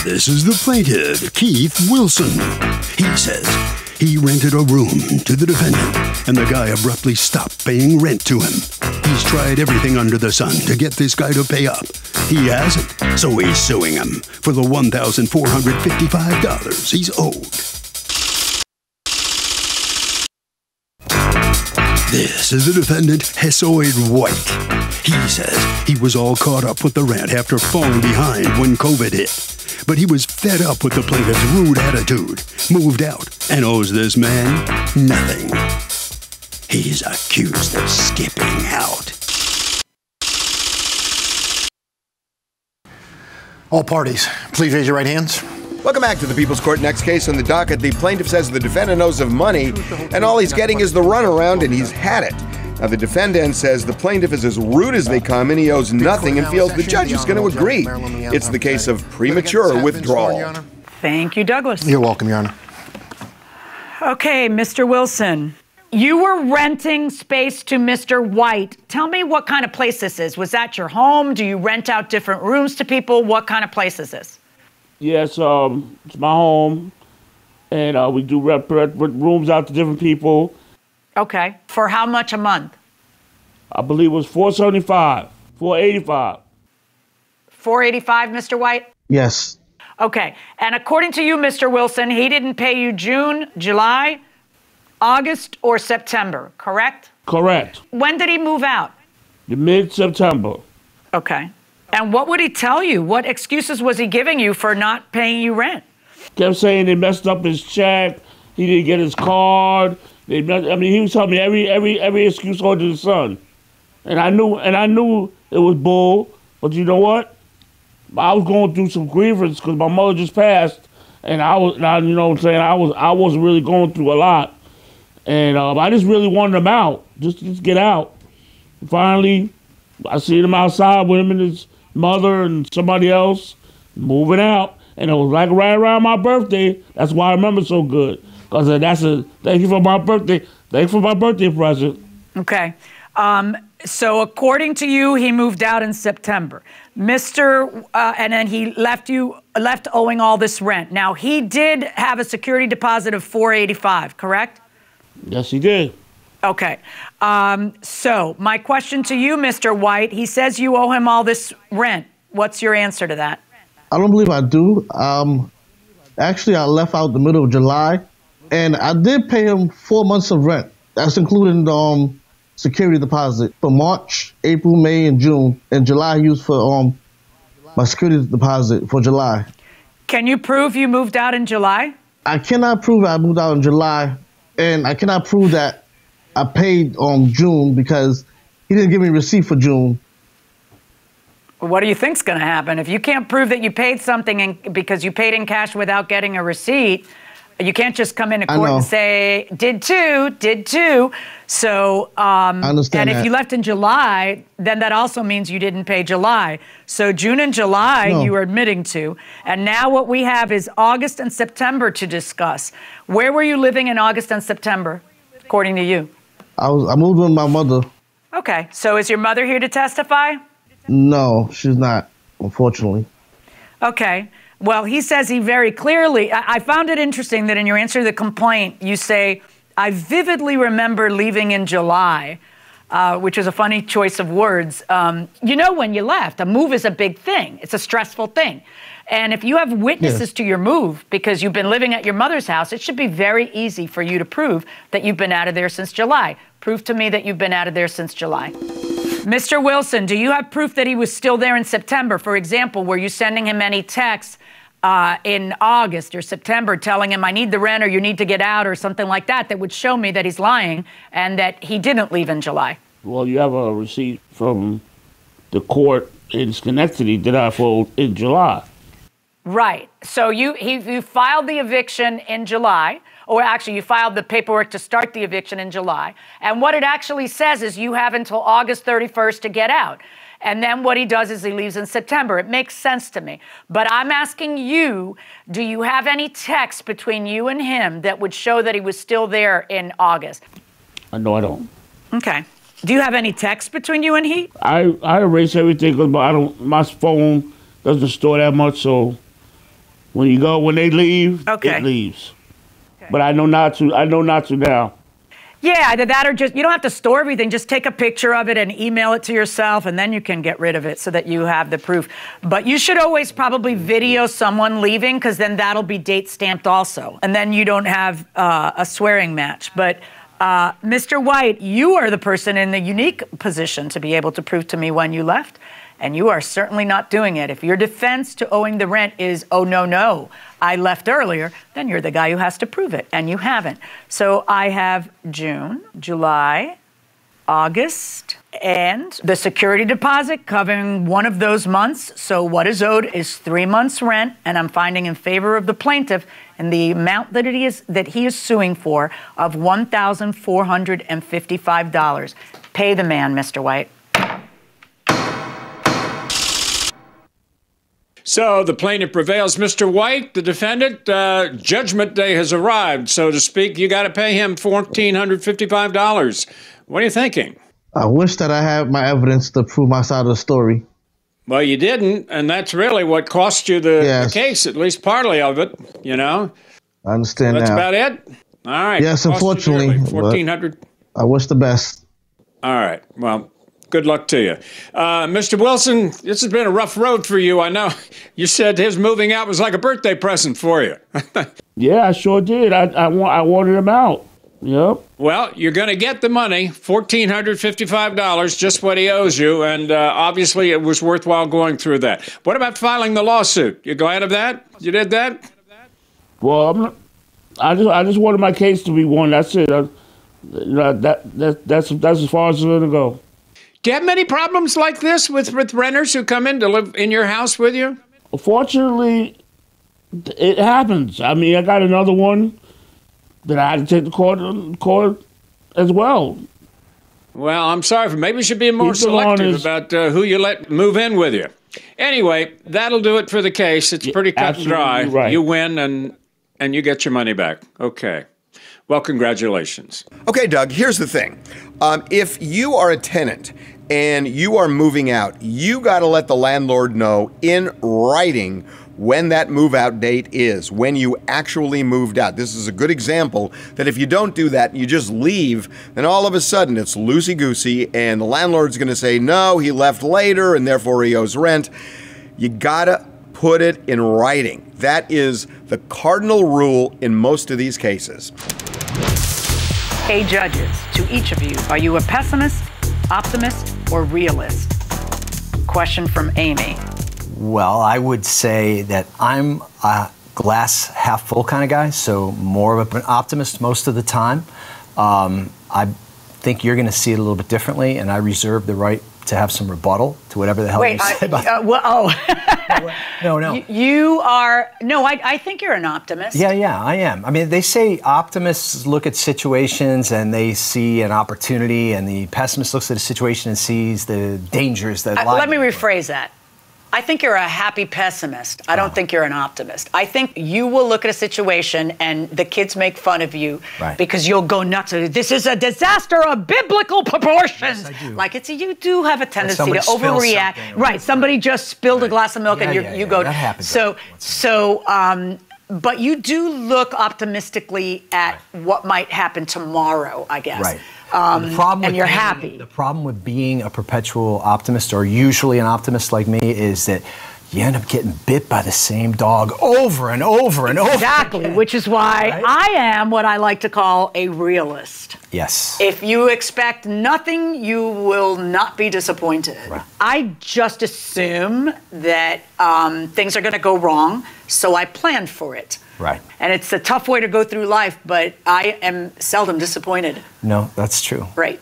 This is the plaintiff, Keith Wilson. He says he rented a room to the defendant, and the guy abruptly stopped paying rent to him. He's tried everything under the sun to get this guy to pay up. He hasn't, so he's suing him for the $1,455 he's owed. This is the defendant, Hessoid White. He says he was all caught up with the rent after falling behind when COVID hit. But he was fed up with the plaintiff's rude attitude, moved out, and owes this man nothing. He's accused of skipping out. All parties, please raise your right hands. Welcome back to the People's Court. Next case on the docket. The plaintiff says the defendant owes him money, and all he's getting is the runaround, and he's had it. Now, the defendant says the plaintiff is as rude as they come, and he owes nothing, and feels the judge is going to agree. It's the case of premature withdrawal. Thank you, Douglas. You're welcome, Your Honor. Okay, Mr. Wilson, you were renting space to Mr. White. Tell me what kind of place this is. Was that your home? Do you rent out different rooms to people? What kind of place is this? Yes, it's my home, and we do rent rooms out to different people. Okay. For how much a month? I believe it was $475, $485. $485, Mr. White? Yes. Okay. And according to you, Mr. Wilson, he didn't pay you June, July, August, or September, correct? Correct. When did he move out? Mid-September. Okay. And what would he tell you? What excuses was he giving you for not paying you rent? Kept saying they messed up his check. He didn't get his card. He was telling me every excuse under the sun. And I knew it was bull. But you know what? I was going through some grievance because my mother just passed, and I wasn't really going through a lot, and I just really wanted him out, just get out. And finally, I seen him outside with him and his mother and somebody else moving out, and it was like right around my birthday. That's why I remember so good, because thank you for my birthday. Thank you for my birthday present. Okay. So according to you, he moved out in September. And then he left owing all this rent. Now, he did have a security deposit of $485, correct? Yes, he did. Okay. So my question to you, Mr. White, he says you owe him all this rent. What's your answer to that? I don't believe I do. Actually, I left out the middle of July, and I did pay him 4 months of rent. That's including the security deposit for March, April, May, and June. And July, he used for my security deposit for July. Can you prove you moved out in July? I cannot prove I moved out in July, and I cannot prove that I paid June because he didn't give me a receipt for June. What do you think's going to happen? If you can't prove that you paid something because you paid in cash without getting a receipt, you can't just come into court and say, did too. So, I understand and if you left in July, then that also means you didn't pay July. So June and July, you are admitting to. And now what we have is August and September to discuss. Where were you living in August and September, according to you? I moved with my mother. Okay. So is your mother here to testify? No, she's not, unfortunately. Okay. Well, he says he very clearly, I found it interesting that in your answer to the complaint, you say, I vividly remember leaving in July, which is a funny choice of words. You know, when you left, a move is a big thing. It's a stressful thing. And if you have witnesses to your move because you've been living at your mother's house, it should be very easy for you to prove that you've been out of there since July. Prove to me that you've been out of there since July. Mr. Wilson, do you have proof that he was still there in September? For example, were you sending him any texts in August or September telling him I need the rent or you need to get out or something like that that would show me that he's lying and that he didn't leave in July? Well, you have a receipt from the court in Schenectady that I filed in July. Right. So you filed the eviction in July, or actually you filed the paperwork to start the eviction in July. And what it actually says is you have until August 31st to get out. And then what he does is he leaves in September. It makes sense to me. But I'm asking you, do you have any text between you and him that would show that he was still there in August? No, I don't. Okay. Do you have any text between you and he? I erase everything because my phone doesn't store that much, so When they leave, Okay. it leaves. But I know not to. I know not to now. Yeah, either that or just, you don't have to store everything. Just take a picture of it and email it to yourself, and then you can get rid of it so that you have the proof. But you should always probably video someone leaving, because then that'll be date stamped also. And then you don't have a swearing match. But Mr. White, you are the person in the unique position to be able to prove to me when you left. And you are certainly not doing it. If your defense to owing the rent is, oh, no, I left earlier, then you're the guy who has to prove it, and you haven't. So I have June, July, August, and the security deposit covering one of those months. So what is owed is 3 months' rent, and I'm finding in favor of the plaintiff in the amount that he is suing for of $1,455. Pay the man, Mr. White. So the plaintiff prevails. Mr. White, the defendant, judgment day has arrived, so to speak. You got to pay him $1,455. What are you thinking? I wish that I had my evidence to prove my side of the story. Well, you didn't, and that's really what cost you the case, at least partly of it, you know. I understand That's now. about it? All right. Yes, unfortunately. $1,400. I wish the best. All right. Well, good luck to you. Mr. Wilson, this has been a rough road for you. I know you said his moving out was like a birthday present for you. Yeah, I sure did. I wanted him out. Yep. Well, you're going to get the money, $1,455, just what he owes you, and obviously it was worthwhile going through that. What about filing the lawsuit? You glad of that? You did that? Well, I just wanted my case to be won. That's it. That's as far as it's going to go. Do you have many problems like this with renters who come in to live in your house with you? Fortunately, it happens. I mean, I got another one that I had to take to court as well. Well, I'm sorry for maybe you should be more selective about who you let move in with you. Anyway, that'll do it for the case. It's pretty cut and dry. Right. You win and you get your money back. Okay. Well, congratulations. Okay, Doug, here's the thing. If you are a tenant and you are moving out, you got to let the landlord know in writing when that move-out date is, when you actually moved out. This is a good example that if you don't do that, you just leave, then all of a sudden it's loosey-goosey, and the landlord's going to say, no, he left later, and therefore he owes rent. You got to put it in writing. That is the cardinal rule in most of these cases. Hey, judges, to each of you, are you a pessimist, optimist, or realist? Question from Amy. Well, I would say that I'm a glass half full kind of guy, so more of an optimist most of the time. I think you're going to see it a little bit differently, and I reserve the right to have some rebuttal to whatever the hell you say about it. No. You are, no, I think you're an optimist. Yeah, I am. I mean, they say optimists look at situations and they see an opportunity, and the pessimist looks at a situation and sees the dangers that lie. Let me rephrase that. I think you're a happy pessimist. I don't think you're an optimist. I think you will look at a situation and the kids make fun of you because you'll go nuts. This is a disaster of biblical proportions. Yes, I do. Like you do have a tendency to overreact. Right. Somebody just spilled a glass of milk and you go. That happens. But you do look optimistically at what might happen tomorrow, I guess. Right. And you're happy. The problem with being a perpetual optimist, or usually an optimist like me, is that you end up getting bit by the same dog over and over and over. Exactly, which is why I am what I like to call a realist. Yes. If you expect nothing, you will not be disappointed. Right. I just assume that things are going to go wrong, so I plan for it. Right. And it's a tough way to go through life, but I am seldom disappointed. No, that's true. Right.